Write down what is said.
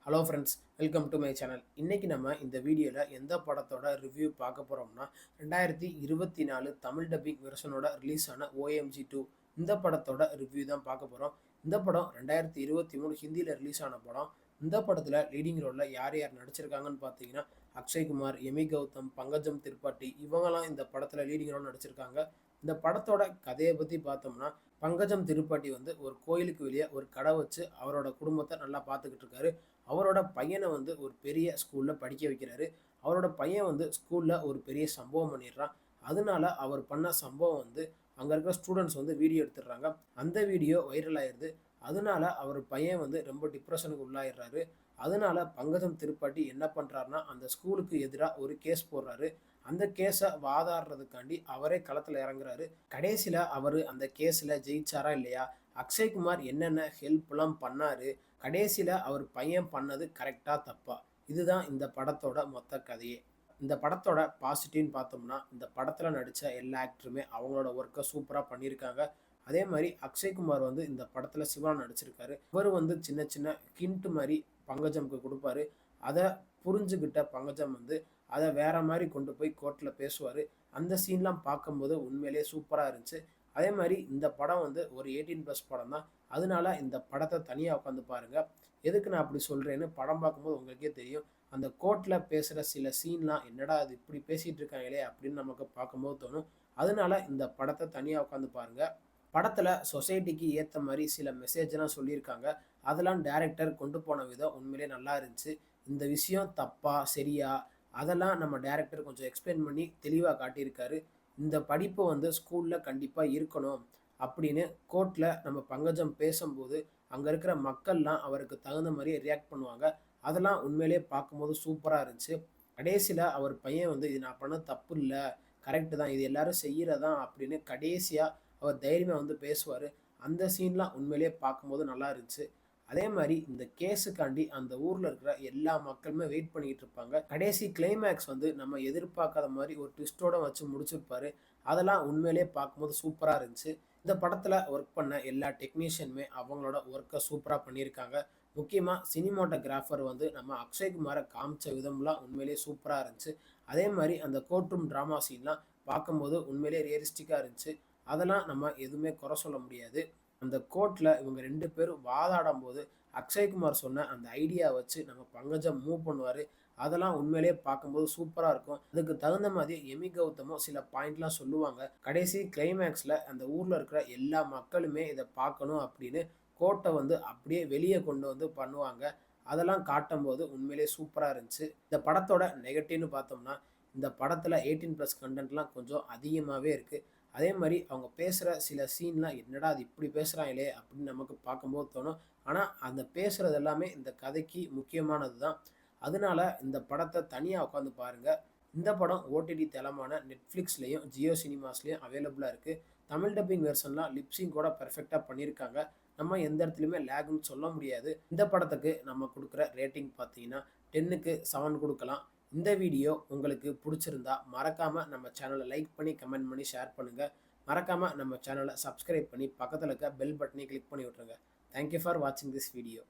Hello friends, welcome to my channel. இன்னைக்கு நம்ம இந்த வீடியோவில் எந்த படத்தோட ரிவ்யூ பார்க்க போகிறோம்னா 2024 தமிழ் டப்பிங் வெர்ஷனோட ரிலீஸ் ஆன OMG 2 இந்த படத்தோட ரிவ்யூ தான் பார்க்க போகிறோம். இந்த படம் 2023 ஹிந்தியில் ரிலீஸ் ஆன படம். இந்த படத்தில் லீடிங் ரோலில் யார் யார் நடிச்சிருக்காங்கன்னு பார்த்தீங்கன்னா அக்ஷய்குமார், எமி கௌதம், பங்கஜம் திரிபாட்டி இவங்கெல்லாம் இந்த படத்தில் லீடிங் ரோல் நடிச்சிருக்காங்க. இந்த படத்தோட கதையை பற்றி பார்த்தோம்னா பங்கஜம் திரிபாட்டி வந்து ஒரு கோயிலுக்கு வெளியே ஒரு கடை வச்சு அவரோட குடும்பத்தை நல்லா பார்த்துக்கிட்டு இருக்காரு. அவரோட பையனை வந்து ஒரு பெரிய ஸ்கூலில் படிக்க வைக்கிறாரு. அவரோட பையன் வந்து ஸ்கூலில் ஒரு பெரிய சம்பவம் பண்ணிடுறான். அதனால அவர் பண்ண சம்பவம் வந்து அங்கே இருக்கிற ஸ்டூடெண்ட்ஸ் வந்து வீடியோ எடுத்துடுறாங்க. அந்த வீடியோ வைரல் ஆயிடுது. அதனால அவர் பையன் வந்து ரொம்ப டிப்ரெஷனுக்கு உள்ளாயிடுறாரு. அதனால பங்கஜம் திரிபாட்டி என்ன பண்ணுறாருன்னா அந்த ஸ்கூலுக்கு எதிராக ஒரு கேஸ் போடுறாரு. அந்த கேஸை வாதாடுறதுக்காண்டி அவரே களத்தில் இறங்குறாரு. கடைசியில் அவர் அந்த கேஸில் ஜெயிச்சாரா இல்லையா, அக்ஷய்குமார் என்னென்ன ஹெல்ப்லாம் பண்ணாரு, கடைசியில் அவர் பையன் பண்ணது கரெக்டாக தப்பா, இதுதான் இந்த படத்தோட மொத்த கதையே. இந்த படத்தோட பாசிட்டிவ்னு பார்த்தோம்னா இந்த படத்தில் நடித்த எல்லா ஆக்டருமே அவங்களோட ஒர்க்கை சூப்பராக பண்ணியிருக்காங்க. அதே மாதிரி அக்ஷய்குமார் வந்து இந்த படத்தில் சிவா நடிச்சிருக்காரு. அவர் வந்து சின்ன சின்ன ஹிண்ட் மாதிரி பங்கஜம்க்கு கொடுப்பாரு. அதை புரிஞ்சுக்கிட்ட பங்கஜம் வந்து அதை வேற மாதிரி கொண்டு போய் கோர்ட்டில் பேசுவார். அந்த சீன்லாம் பார்க்கும்போது உண்மையிலேயே சூப்பராக இருந்துச்சு. அதே மாதிரி இந்த படம் வந்து ஒரு 18+ படம் தான். அதனால இந்த படத்தை தனியாக உட்காந்து பாருங்கள். எதுக்கு நான் அப்படி சொல்கிறேன்னு படம் பார்க்கும்போது உங்களுக்கே தெரியும். அந்த கோர்ட்டில் பேசுகிற சில சீன்லாம் என்னடா அது இப்படி பேசிகிட்டு இருக்காங்களே அப்படின்னு நமக்கு பார்க்கும்போது தோணும். அதனால இந்த படத்தை தனியாக உட்காந்து பாருங்கள். படத்தில் சொசைட்டிக்கு ஏற்ற மாதிரி சில மெசேஜ்லாம் சொல்லியிருக்காங்க. அதெல்லாம் டைரக்டர் கொண்டு போன விதம் உண்மையிலே நல்லா இருந்துச்சு. இந்த விஷயம் தப்பா சரியா அதெல்லாம் நம்ம டைரக்டர் கொஞ்சம் எக்ஸ்பிளைன் பண்ணி தெளிவாக காட்டியிருக்காரு. இந்த படிப்பு வந்து ஸ்கூலில் கண்டிப்பாக இருக்கணும் அப்படின்னு கோர்ட்டில் நம்ம பங்கஜம் பேசும்போது அங்கே இருக்கிற மக்கள்லாம் அவருக்கு தகுந்த மாதிரியே ரியாக்ட் பண்ணுவாங்க. அதெல்லாம் உண்மையிலே பார்க்கும்போது சூப்பராக இருந்துச்சு. கடைசியில் அவர் பையன் வந்து இது நான் பண்ண தப்பு இல்லை, கரெக்டு தான், இது எல்லாரும் செய்கிறதான் அப்படின்னு கடைசியாக அவர் தைரியமாக வந்து பேசுவார். அந்த சீன்லாம் உண்மையிலே பார்க்கும்போது நல்லா இருந்துச்சு. அதே மாதிரி இந்த கேஸுக்காண்டி அந்த ஊரில் இருக்கிற எல்லா மக்களுமே வெயிட் பண்ணிக்கிட்டு இருப்பாங்க. கடைசி கிளைமேக்ஸ் வந்து நம்ம எதிர்பார்க்காத மாதிரி ஒரு ட்விஸ்டோட வச்சு முடிச்சிருப்பாரு. அதெல்லாம் உண்மையிலே பார்க்கும்போது சூப்பராக இருந்துச்சு. இந்த படத்தில் ஒர்க் பண்ண எல்லா டெக்னீஷியனுமே அவங்களோட ஒர்க்கை சூப்பராக பண்ணியிருக்காங்க. முக்கியமாக சினிமாட்டோகிராஃபர் வந்து நம்ம அக்ஷய்குமாரை காமிச்ச விதம்லாம் உண்மையிலேயே சூப்பராக இருந்துச்சு. அதே மாதிரி அந்த கோர்ட் ரூம் ட்ராமா சீன்லாம் பார்க்கும்போது உண்மையிலேயே ரியலிஸ்டிக்காக இருந்துச்சு. அதெல்லாம் நம்ம எதுவுமே குறை சொல்ல முடியாது. அந்த கோர்ட்டில் இவங்க 2 பேரும் வாதாடும் போது அக்ஷய்குமார் சொன்ன அந்த ஐடியா வச்சு நம்ம பங்கஜம் மூவ் பண்ணுவார். அதெல்லாம் உண்மையிலேயே பார்க்கும்போது சூப்பராக இருக்கும். அதுக்கு தகுந்த மாதிரி எமி கௌதமும் சில பாயிண்ட்லாம் சொல்லுவாங்க. கடைசி கிளைமேக்ஸில் அந்த ஊரில் இருக்கிற எல்லா மக்களுமே இதை பார்க்கணும் அப்படின்னு கோர்ட்டை வந்து அப்படியே வெளியே கொண்டு வந்து பண்ணுவாங்க. அதெல்லாம் காட்டும்போது உண்மையிலேயே சூப்பராக இருந்துச்சு. இந்த படத்தோட நெகட்டிவ்னு பார்த்தோம்னா இந்த படத்தில் 18+ கண்டென்ட்லாம் கொஞ்சம் அதிகமாகவே இருக்குது. அதே மாதிரி அவங்க பேசுகிற சில சீன்லாம் என்னடா அது இப்படி பேசுகிறாங்களே அப்படின்னு நமக்கு பார்க்கும்போது தோணும். ஆனால் அந்த பேசுகிறது எல்லாமே இந்த கதைக்கு முக்கியமானது தான். அதனால இந்த படத்தை தனியாக உட்காந்து பாருங்கள். இந்த படம் ஓடிடி தளமான நெட்ஃப்ளிக்ஸ்லேயும் ஜியோ சினிமாஸ்லேயும் அவைலபிளாக இருக்குது. தமிழ் டப்பிங் வெர்ஷன்லாம் லிப்ஸிங் கூட பெர்ஃபெக்டாக பண்ணியிருக்காங்க. நம்ம எந்த இடத்துலையுமே லேகுன்னு சொல்ல முடியாது. இந்த படத்துக்கு நம்ம கொடுக்குற ரேட்டிங் பார்த்தீங்கன்னா 10க்கு 7 கொடுக்கலாம். இந்த வீடியோ உங்களுக்கு பிடிச்சிருந்தா மறக்காமல் நம்ம சேனலை லைக் பண்ணி கமெண்ட் பண்ணி ஷேர் பண்ணுங்கள். மறக்காமல் நம்ம சேனலை சப்ஸ்கிரைப் பண்ணி பக்கத்தில் இருக்க பெல் பட்டனை கிளிக் பண்ணி விட்ருங்க. தேங்க்யூ ஃபார் வாட்சிங் திஸ் வீடியோ.